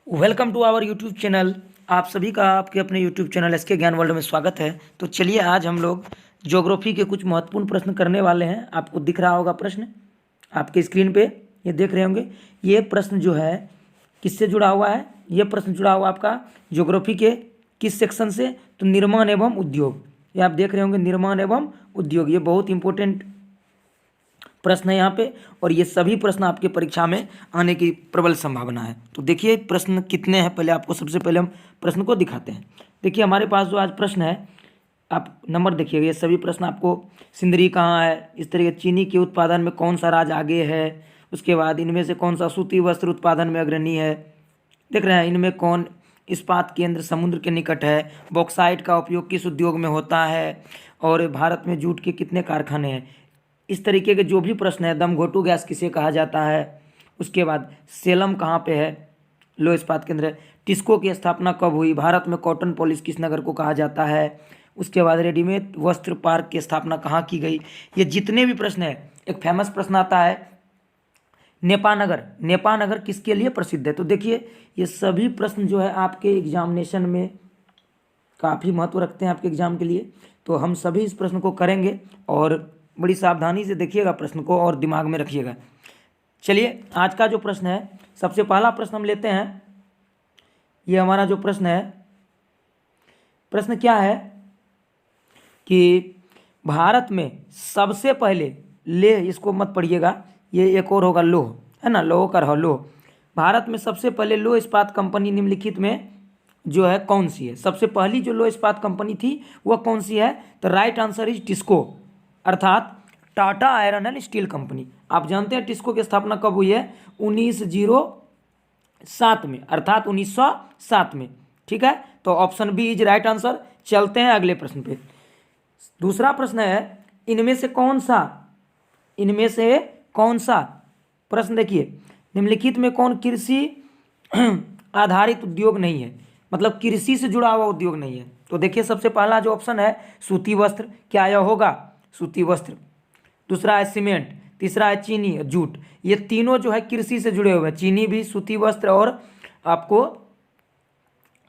Welcome to our YouTube channel. आप सभी का आपके अपने YouTube channel SK Gyan World में स्वागत है। तो चलिए आज हम लोग ज्योग्राफी के कुछ महत्वपूर्ण प्रश्न करने वाले हैं। आपको दिख रहा होगा प्रश्न आपके स्क्रीन पे, ये देख रहे होंगे। ये प्रश्न जो है किससे जुड़ा हुआ है? ये प्रश्न जुड़ा हुआ आपका ज्योग्राफी के किस सेक्शन से? तो निर्माण एवं उद्योग। ये आप देख रहे होंगे, निर्माण एवं उद्योग। ये बहुत इंपॉर्टेंट प्रश्न है यहाँ पे, और ये सभी प्रश्न आपके परीक्षा में आने की प्रबल संभावना है। तो देखिए प्रश्न कितने हैं, पहले आपको सबसे पहले हम प्रश्न को दिखाते हैं। देखिए हमारे पास जो आज प्रश्न है, आप नंबर देखिएगा। ये सभी प्रश्न आपको सिंदरी कहाँ है, इस तरीके चीनी के उत्पादन में कौन सा राज्य आगे है, उसके बाद इनमें से कौन सा सूती वस्त्र उत्पादन में अग्रणी है, देख रहे हैं, इनमें कौन इस्पात केंद्र समुद्र के निकट है, बॉक्साइट का उपयोग किस उद्योग में होता है, और भारत में जूट के कितने कारखाने हैं। इस तरीके के जो भी प्रश्न है, दम घोटू गैस किसे कहा जाता है, उसके बाद सेलम कहाँ पे है, लो इस्पात केंद्र है, टिस्को की स्थापना कब हुई, भारत में कॉटन पॉलिश किस नगर को कहा जाता है, उसके बाद रेडीमेड वस्त्र पार्क की स्थापना कहाँ की गई। ये जितने भी प्रश्न है, एक फेमस प्रश्न आता है नेपानगर। नेपानगर किसके लिए प्रसिद्ध है? तो देखिए ये सभी प्रश्न जो है आपके एग्जामिनेशन में काफ़ी महत्व रखते हैं आपके एग्जाम के लिए। तो हम सभी इस प्रश्न को करेंगे और बड़ी सावधानी से देखिएगा प्रश्न को और दिमाग में रखिएगा। चलिए आज का जो प्रश्न है, सबसे पहला प्रश्न हम लेते हैं। ये हमारा जो प्रश्न है, प्रश्न क्या है कि भारत में सबसे पहले, लेह इसको मत पढ़िएगा, ये एक और होगा लोह, है ना, लोह का रहो लोह। भारत में सबसे पहले लोह इस्पात कंपनी निम्नलिखित में जो है कौन सी है? सबसे पहली जो लोह इस्पात कंपनी थी वह कौन सी है? तो राइट आंसर इज टिस्को, अर्थात Tata iron and steel company. आप जानते हैं टिस्को की स्थापना कब हुई है? 1907 में, अर्थात 1907 में। ठीक है, तो option B is right answer. चलते हैं अगले प्रश्न पे। दूसरा प्रश्न है, इनमें से कौन सा प्रश्न देखिए, निम्नलिखित में कौन कृषि आधारित उद्योग नहीं है, मतलब कृषि से जुड़ा हुआ उद्योग नहीं है। तो देखिए सबसे पहला जो ऑप्शन है सूती वस्त्र, क्या यह होगा? सूती वस्त्र। दूसरा है सीमेंट, तीसरा है चीनी, जूट। ये तीनों जो है कृषि से जुड़े हुए हैं, चीनी भी, सूती वस्त्र और आपको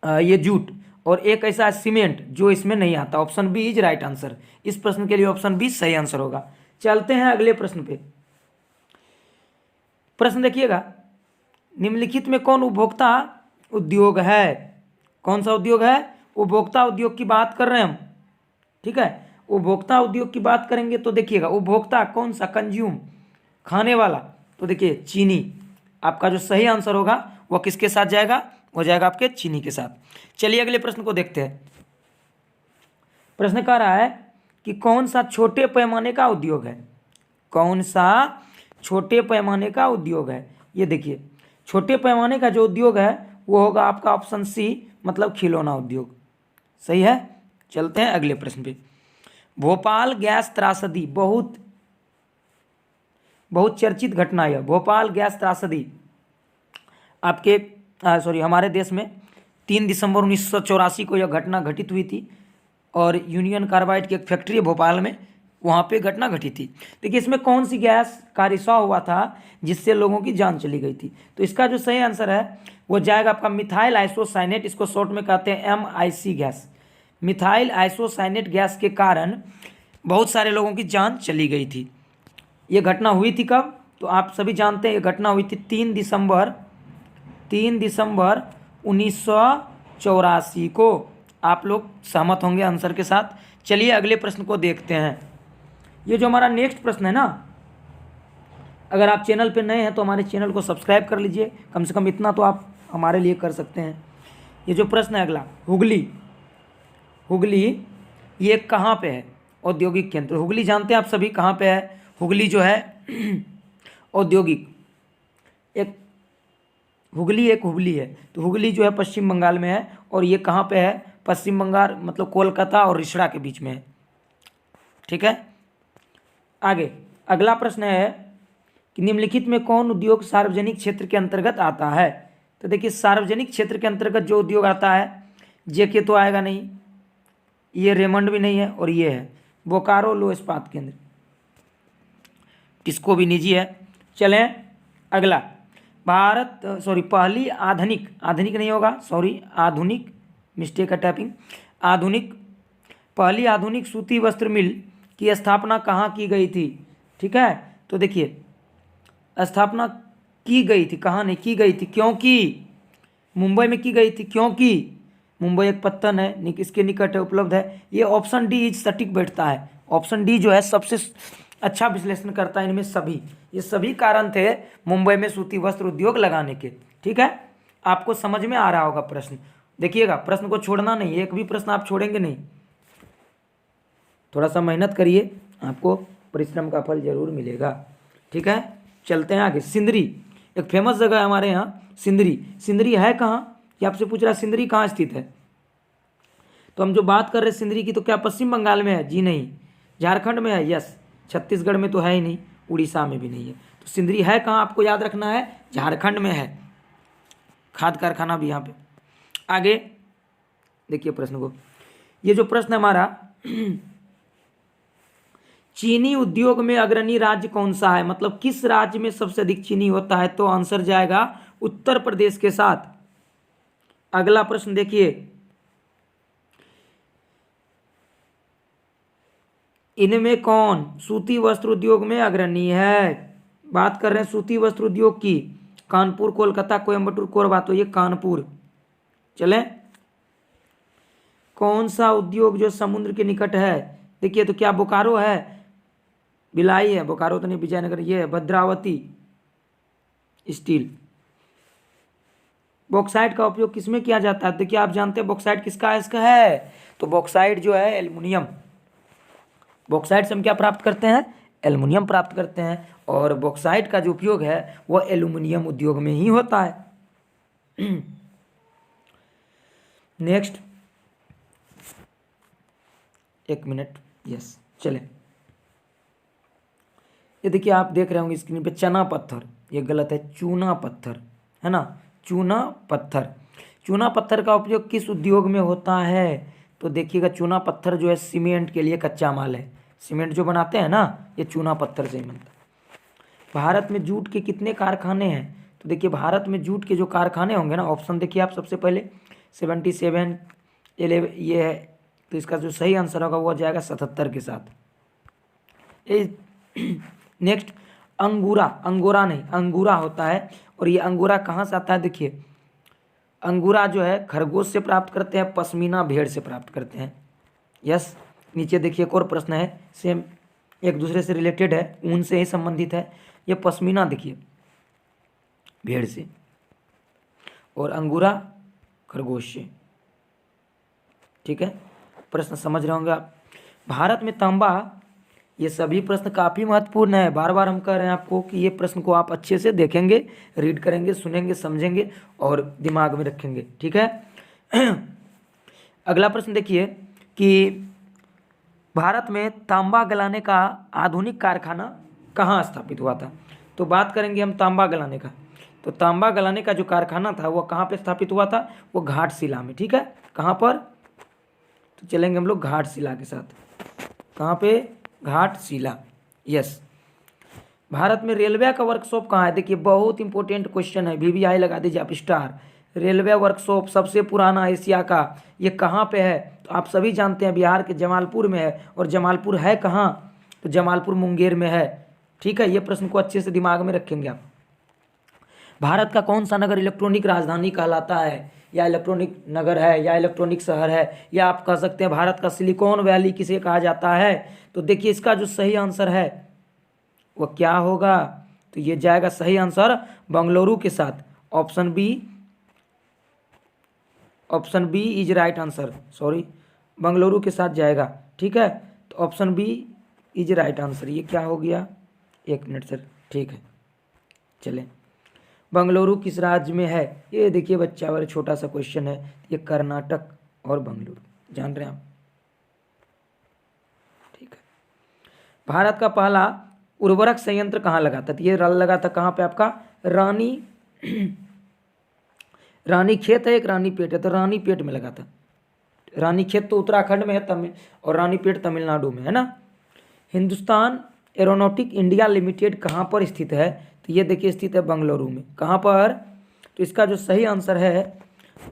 ये जूट। और एक ऐसा है सीमेंट जो इसमें नहीं आता। Option B is right answer. इस प्रश्न के लिए ऑप्शन बी सही आंसर होगा। चलते हैं अगले प्रश्न पे। प्रश्न देखिएगा, निम्नलिखित में कौन उपभोक्ता उद्योग है? कौन सा उद्योग है? उपभोक्ता उद्योग की बात कर रहे हैं हम। ठीक है, उपभोक्ता उद्योग की बात करेंगे तो देखिएगा उपभोक्ता कौन सा? कंज्यूम, खाने वाला। तो देखिए चीनी, आपका जो सही आंसर होगा वह किसके साथ जाएगा? हो जाएगा आपके चीनी के साथ। चलिए अगले प्रश्न को देखते हैं। प्रश्न कह रहा है कि कौन सा छोटे पैमाने का उद्योग है? कौन सा छोटे पैमाने का उद्योग है? ये देखिए छोटे पैमाने का जो उद्योग है वो होगा आपका ऑप्शन सी, मतलब खिलौना उद्योग। सही है। चलते हैं अगले प्रश्न पे। भोपाल गैस त्रासदी, बहुत चर्चित घटना है। भोपाल गैस त्रासदी आपके हमारे देश में 3 दिसंबर 1984 को यह घटना घटित हुई थी, और यूनियन कार्बाइड की एक फैक्ट्री है भोपाल में, वहाँ पे घटना घटी थी। देखिए इसमें कौन सी गैस का रिसाव हुआ था जिससे लोगों की जान चली गई थी? तो इसका जो सही आंसर है वो जाएगा आपका मिथाइल आइसोसाइनेट, इसको शॉर्ट में कहते हैं MIC gas. Methyl isocyanate gas के कारण बहुत सारे लोगों की जान चली गई थी। ये घटना हुई थी कब? तो आप सभी जानते हैं ये घटना हुई थी 3 दिसंबर 1984 को। आप लोग सहमत होंगे आंसर के साथ। चलिए अगले प्रश्न को देखते हैं। ये जो हमारा नेक्स्ट प्रश्न है ना, अगर आप चैनल पे नए हैं तो हमारे चैनल को सब्सक्राइब कर लीजिए, कम से कम इतना तो आप हमारे लिए कर सकते हैं। ये जो प्रश्न है अगला, हुगली ये कहाँ पे है? औद्योगिक केंद्र। हुगली जानते हैं आप सभी कहाँ पे है? हुगली जो है औद्योगिक, एक हुगली है। तो हुगली जो है पश्चिम बंगाल में है, और ये कहाँ पे है? पश्चिम बंगाल, मतलब कोलकाता और रिषड़ा के बीच में है। ठीक है, आगे अगला प्रश्न है कि निम्नलिखित में कौन उद्योग सार्वजनिक क्षेत्र के अंतर्गत आता है? तो देखिए सार्वजनिक क्षेत्र के अंतर्गत जो उद्योग आता है, जेके तो आएगा नहीं, ये रेमंड भी नहीं है, और ये है बोकारो लो इस्पात केंद्र, इसको भी निजी है। चलें अगला, पहली आधुनिक, आधुनिक नहीं होगा, सॉरी आधुनिक, मिस्टेक है टाइपिंग, आधुनिक, पहली आधुनिक सूती वस्त्र मिल की स्थापना कहाँ की गई थी? ठीक है, तो देखिए स्थापना की गई थी, कहाँ नहीं की गई थी, क्योंकि मुंबई में की गई थी, क्योंकि मुंबई एक पत्तन है, इसके निकट है, उपलब्ध है। ये ऑप्शन डी इज सटीक बैठता है, ऑप्शन डी जो है सबसे अच्छा विश्लेषण करता है इनमें सभी। ये सभी कारण थे मुंबई में सूती वस्त्र उद्योग लगाने के। ठीक है, आपको समझ में आ रहा होगा प्रश्न। देखिएगा, प्रश्न को छोड़ना नहीं, एक भी प्रश्न आप छोड़ेंगे नहीं। थोड़ा सा मेहनत करिए, आपको परिश्रम का फल जरूर मिलेगा। ठीक है, चलते हैं आगे। सिंदरी एक फेमस जगह है हमारे यहाँ, सिंदरी। सिंदरी है कहाँ, ये आपसे पूछ रहा है, सिंदरी कहाँ स्थित है? तो हम जो बात कर रहे हैं सिंदरी की, तो क्या पश्चिम बंगाल में है? जी नहीं। झारखंड में है? यस। छत्तीसगढ़ में तो है ही नहीं, उड़ीसा में भी नहीं है। तो सिंदरी है कहाँ, आपको याद रखना है, झारखंड में है। खाद कारखाना भी यहाँ पे। आगे देखिए प्रश्न को, ये जो प्रश्न है हमारा, चीनी उद्योग में अग्रणी राज्य कौन सा है, मतलब किस राज्य में सबसे अधिक चीनी होता है? तो आंसर जाएगा उत्तर प्रदेश के साथ। अगला प्रश्न देखिए, इनमें कौन सूती वस्त्र उद्योग में अग्रणी है? बात कर रहे हैं सूती वस्त्र उद्योग की, कानपुर, कोलकाता, कोयम्बटूर, कोरबा। तो ये कानपुर। चले, कौन सा उद्योग जो समुद्र के निकट है? देखिए, तो क्या बोकारो है? भिलाई है, बोकारो तो नहीं, विजयनगर। ये है भद्रावती स्टील। बॉक्साइट का उपयोग किसमें किया जाता है? देखिए, आप जानते हैं बॉक्साइट किसका है? इसका है, तो बॉक्साइट जो है एल्युमिनियम। बॉक्साइट से हम क्या प्राप्त करते हैं? एल्युमिनियम प्राप्त करते हैं। और बॉक्साइट का जो उपयोग है वह एल्युमिनियम उद्योग में ही होता है। नेक्स्ट, एक मिनट, यस, चले। ये देखिए, आप देख रहे होंगे स्क्रीन पे, चना पत्थर। ये गलत है, चूना पत्थर है ना, चूना पत्थर। चूना पत्थर का उपयोग किस उद्योग में होता है? तो देखिएगा, चूना पत्थर जो है सीमेंट के लिए कच्चा माल है। सीमेंट जो बनाते हैं ना, ये चूना पत्थर से ही बनता है। भारत में जूट के कितने कारखाने हैं? तो देखिए, भारत में जूट के जो कारखाने होंगे ना, ऑप्शन देखिए आप सबसे पहले 77, 11 ये है। तो इसका जो सही आंसर होगा वो जाएगा 77 के साथ। नेक्स्ट, अंगूरा, अंगोरा नहीं, अंगूरा होता है। और ये अंगूरा कहाँ से आता है? देखिए, अंगूरा जो है खरगोश से प्राप्त करते हैं, पश्मीना भेड़ से प्राप्त करते हैं। यस। नीचे देखिए, एक और प्रश्न है, सेम एक दूसरे से रिलेटेड है, ऊन से ही संबंधित है। ये पश्मीना देखिए भेड़ से, और अंगूरा खरगोश से। ठीक है, प्रश्न समझ रहे होंगे आप। भारत में तांबा, ये सभी प्रश्न काफ़ी महत्वपूर्ण है। बार बार हम कह रहे हैं आपको कि ये प्रश्न को आप अच्छे से देखेंगे, रीड करेंगे, सुनेंगे, समझेंगे और दिमाग में रखेंगे। ठीक है। अगला प्रश्न देखिए कि भारत में तांबा गलाने का आधुनिक कारखाना कहाँ स्थापित हुआ था? तो बात करेंगे हम तांबा गलाने का, तो तांबा गलाने का जो कारखाना था वो कहाँ पे स्थापित हुआ था? वो घाटशिला में। ठीक है, कहाँ पर? तो चलेंगे हम लोग घाटशिला के साथ। कहाँ पे? घाटशिला। यस। भारत में रेलवे का वर्कशॉप कहाँ है? देखिए, बहुत इंपॉर्टेंट क्वेश्चन है, VVI लगा दीजिए आप स्टार। रेलवे वर्कशॉप सबसे पुराना एशिया का, ये कहाँ पे है? तो आप सभी जानते हैं बिहार के जमालपुर में है। और जमालपुर है कहाँ? तो जमालपुर मुंगेर में है। ठीक है, ये प्रश्न को अच्छे से दिमाग में रखेंगे आप। भारत का कौन सा नगर इलेक्ट्रॉनिक राजधानी कहलाता है, या इलेक्ट्रॉनिक नगर है, या इलेक्ट्रॉनिक शहर है, या आप कह सकते हैं भारत का सिलिकॉन वैली किसे कहा जाता है? तो देखिए, इसका जो सही आंसर है वो क्या होगा? तो ये जाएगा सही आंसर बंगलुरु के साथ। Option B, option B is right answer, sorry, Bengaluru के साथ जाएगा। ठीक है, तो option B is right answer. ये क्या हो गया? एक मिनट सर, ठीक है, चलें। बंगलुरु किस राज्य में है? ये देखिए बच्चा वाला छोटा सा क्वेश्चन है, ये कर्नाटक और बंगलुरु, जान रहे हैं आप? ठीक है। भारत का पहला उर्वरक संयंत्र कहाँ लगा था? तो ये लगा था कहाँ पे आपका? रानी खेत है, एक रानी पेट है, तो रानी पेट में लगा था। रानी खेत तो उत्तराखंड में है, तमिल, और रानी पेट तमिलनाडु में है ना। हिंदुस्तान एरोनॉटिक इंडिया लिमिटेड कहाँ पर स्थित है? तो ये देखिए स्थित है बंगलुरु में। कहाँ पर? तो इसका जो सही आंसर है,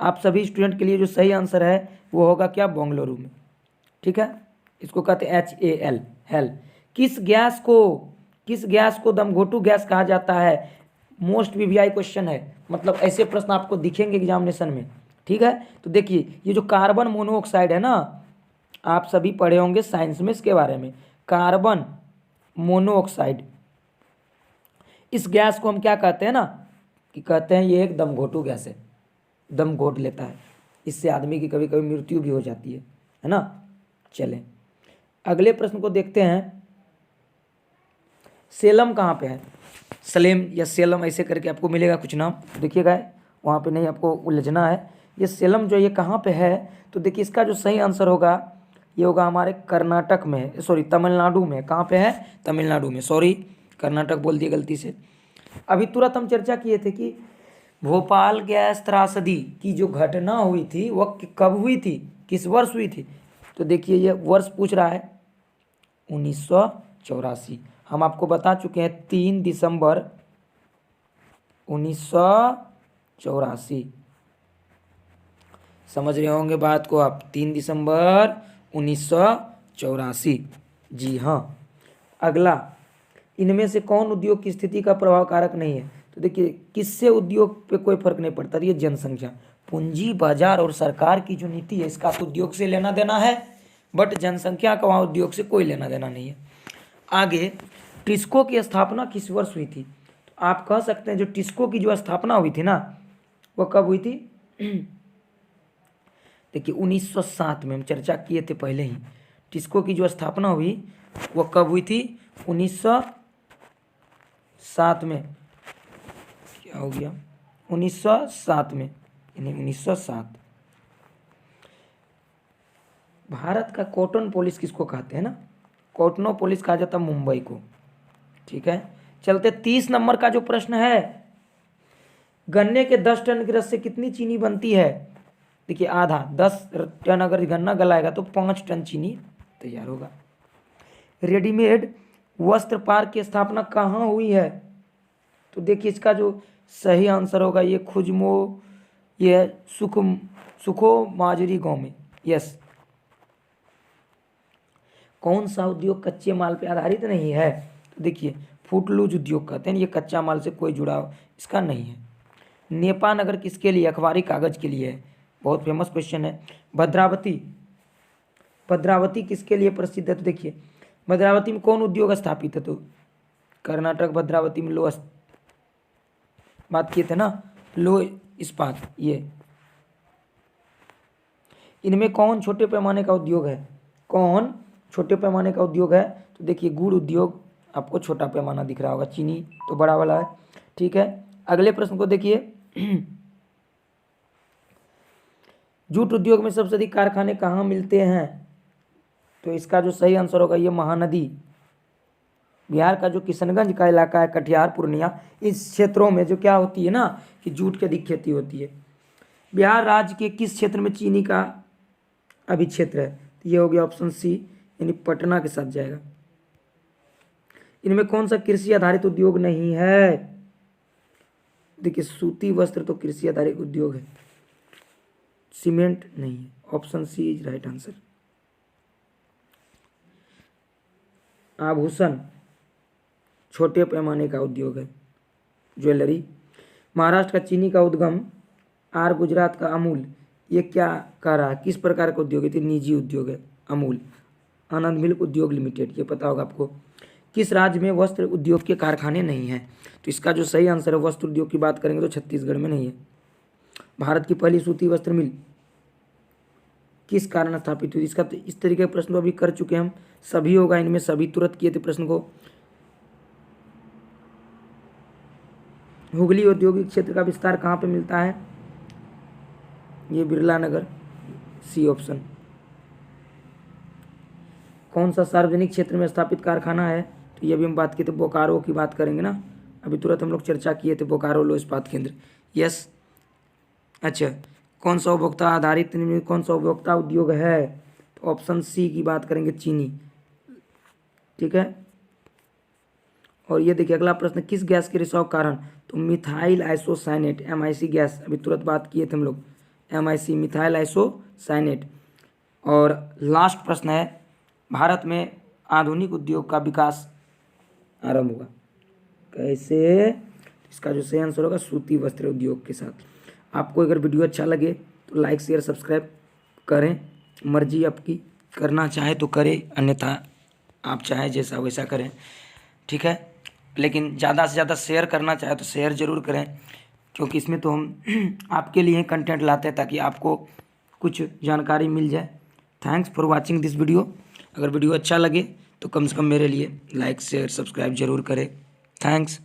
आप सभी स्टूडेंट के लिए जो सही आंसर है वो होगा क्या? बंगलुरु में। ठीक है, इसको कहते हैं HAL, हेल। किस गैस को दमघोटू गैस कहा जाता है? मोस्ट VVI क्वेश्चन है, मतलब ऐसे प्रश्न आपको दिखेंगे एग्जामिनेशन में। ठीक है, तो देखिए ये जो कार्बन मोनोऑक्साइड है ना, आप सभी पढ़े होंगे साइंस में इसके बारे में। कार्बन मोनोऑक्साइड, इस गैस को हम क्या कहते हैं ना, कि कहते हैं ये एक दमघोटू गैस है, दम घोट लेता है, इससे आदमी की कभी कभी मृत्यु भी हो जाती है ना। चलें अगले प्रश्न को देखते हैं। सेलम कहाँ पे है? सलेम या सेलम ऐसे करके आपको मिलेगा कुछ नाम, देखिएगा वहाँ पे नहीं आपको उलझना है। ये सेलम जो ये कहाँ पे है? तो देखिए इसका जो सही आंसर होगा ये होगा हमारे कर्नाटक में, सॉरी तमिलनाडु में। कहाँ पे है? तमिलनाडु में, सॉरी कर्नाटक बोल दिया गलती से। अभी तुरंत हम चर्चा किए थे कि भोपाल गैस त्रासदी की जो घटना हुई थी वह कब हुई थी, किस वर्ष हुई थी? तो देखिए ये वर्ष पूछ रहा है 1984। हम आपको बता चुके हैं 3 दिसंबर 1984। समझ रहे होंगे बात को आप, 3 दिसंबर 1984। जी हाँ। अगला, इनमें से कौन उद्योग की स्थिति का प्रभाव कारक नहीं है? तो देखिए किससे उद्योग पे कोई फर्क नहीं पड़ता, ये जनसंख्या, पूंजी बाजार और सरकार की जो नीति है इसका तो उद्योग से लेना देना है, बट जनसंख्या का वहाँ उद्योग से कोई लेना देना नहीं है। आगे, टिस्को की स्थापना किस वर्ष हुई थी? तो आप कह सकते हैं जो टिस्को की जो स्थापना हुई थी ना वह कब हुई थी? देखिए 1907 में, हम चर्चा किए थे पहले ही। टिस्को की जो स्थापना हुई वह कब हुई थी? 1907 में। क्या हो गया? 1907 में, यानी 1907। भारत का कॉटन पोलिस किसको कहते हैं ना? कॉटनोपोलिस कहा जाता है मुंबई को। ठीक है, चलते 30 नंबर का जो प्रश्न है, गन्ने के 10 टन के रस से कितनी चीनी बनती है? देखिए आधा, 10 टन अगर गन्ना गलाएगा तो 5 टन चीनी तैयार होगा। रेडीमेड वस्त्र पार्क की स्थापना कहाँ हुई है? तो देखिए इसका जो सही आंसर होगा ये खुजमो, ये सुखो माजरी गांव में। यस। कौन सा उद्योग कच्चे माल पे आधारित नहीं है? तो देखिए फुटलूज उद्योग कहते हैं, ये कच्चा माल से कोई जुड़ाव इसका नहीं है। नेपा नगर किसके लिए? अखबारी कागज के लिए है, बहुत फेमस क्वेश्चन है। भद्रावती किसके लिए प्रसिद्ध है? तो देखिए भद्रावती में कौन उद्योग स्थापित है? तो कर्नाटक भद्रावती में लोह बात किए थे ना, लोह इस्पात। ये इनमें कौन छोटे पैमाने का उद्योग है? कौन छोटे पैमाने का उद्योग है? तो देखिए गुड़ उद्योग आपको छोटा पैमाना दिख रहा होगा, चीनी तो बड़ा वाला है। ठीक है, अगले प्रश्न को देखिए। जूट उद्योग में सबसे अधिक कारखाने कहाँ मिलते हैं? तो इसका जो सही आंसर होगा ये महानदी। बिहार का जो किशनगंज का इलाका है, कटिहार पूर्णिया, इस क्षेत्रों में जो क्या होती है ना कि जूट की अधिक खेती होती है। बिहार राज्य के किस क्षेत्र में चीनी का अभिक्षेत्र है? तो ये हो गया ऑप्शन सी, यानी पटना के साथ जाएगा। इनमें कौन सा कृषि आधारित उद्योग नहीं है? देखिए सूती वस्त्र तो कृषि आधारित उद्योग है, सीमेंट नहीं है। Option C is right answer. आभूषण छोटे पैमाने का उद्योग है, ज्वेलरी। महाराष्ट्र का चीनी का उद्गम, आर गुजरात का अमूल, ये क्या कह रहा है, किस प्रकार का उद्योग है? तो निजी उद्योग है अमूल। आनंद मिल्क उद्योग लिमिटेड, ये पता होगा आपको। किस राज्य में वस्त्र उद्योग के कारखाने नहीं हैं? तो इसका जो सही आंसर है, वस्त्र उद्योग की बात करेंगे तो छत्तीसगढ़ में नहीं है। भारत की पहली सूती वस्त्र मिल किस कारण स्थापित हुई? इसका इस तरीके के प्रश्न अभी कर चुके हम, सभी होगा इनमें, सभी तुरंत किए थे प्रश्न को। हुगली औद्योगिक क्षेत्र का विस्तार कहाँ पे मिलता है? ये बिरला नगर, सी ऑप्शन। कौन सा सार्वजनिक क्षेत्र में स्थापित कारखाना है? तो ये भी हम बात किए थे, बोकारो की बात करेंगे ना, अभी तुरंत हम लोग चर्चा किए थे बोकारो लो इस्पात केंद्र। यस। अच्छा, कौन सा उपभोक्ता आधारित, कौन सा उपभोक्ता उद्योग है? तो ऑप्शन सी की बात करेंगे, चीनी। ठीक है, और ये देखिए अगला प्रश्न, किस गैस के रिसाव के कारण, तो मिथाइल आइसोसाइनेट MIC गैस, अभी तुरंत बात किए थे हम लोग, MIC मिथाइल आइसोसाइनेट। और लास्ट प्रश्न है, भारत में आधुनिक उद्योग का विकास आरंभ हुआ कैसे? इसका जो सही आंसर होगा सूती वस्त्र उद्योग के साथ। आपको अगर वीडियो अच्छा लगे तो लाइक शेयर सब्सक्राइब करें, मर्जी आपकी, करना चाहे तो करें, अन्यथा आप चाहे जैसा वैसा करें, ठीक है। लेकिन ज़्यादा से ज़्यादा शेयर करना चाहे तो शेयर ज़रूर करें, क्योंकि इसमें तो हम आपके लिए कंटेंट लाते हैं ताकि आपको कुछ जानकारी मिल जाए। Thanks for watching this video. अगर वीडियो अच्छा लगे तो कम से कम मेरे लिए लाइक शेयर सब्सक्राइब ज़रूर करें। थैंक्स।